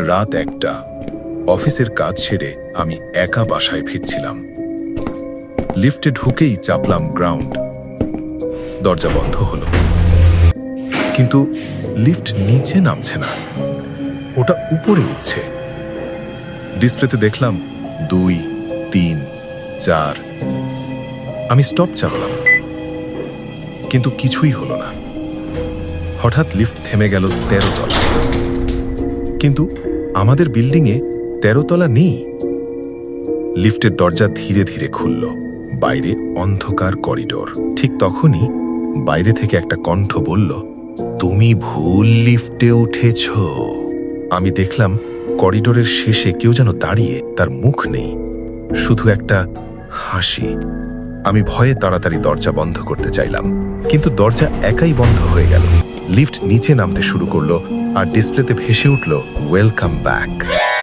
রাত 1টা। অফিসের কাজ সেরে আমি একা বাসায় ফিরছিলাম। লিফটে ঢুকেই চাপলাম গ্রাউন্ড। দরজা বন্ধ হলো, কিন্তু লিফট নিচে নামছে না, ওটা উপরে উঠছে। ডিসপ্লেতে দেখলাম 2, 3, 4। আমি স্টপ চাপলাম, কিন্তু কিছুই হলো না। হঠাৎ লিফট থেমে গেল 13 তলা। কিন্তু আমাদের বিল্ডিংয়ে 13 তলা নেই। লিফটের দরজা ধীরে ধীরে খুলল। বাইরে অন্ধকার করিডোর। ঠিক তখনই বাইরে থেকে একটা কণ্ঠ বলল, তুমি ভুল লিফটে উঠেছ। আমি দেখলাম করিডোরের শেষে কেউ যেন দাঁড়িয়ে, তার মুখ নেই, শুধু একটা হাসি। আমি ভয়ে তাড়াতাড়ি দরজা বন্ধ করতে চাইলাম, কিন্তু দরজা একাই বন্ধ হয়ে গেল। লিফট নিচে নামতে শুরু করলো আর ডিসপ্লেতে ভেসে উঠল, ওয়েলকাম ব্যাক।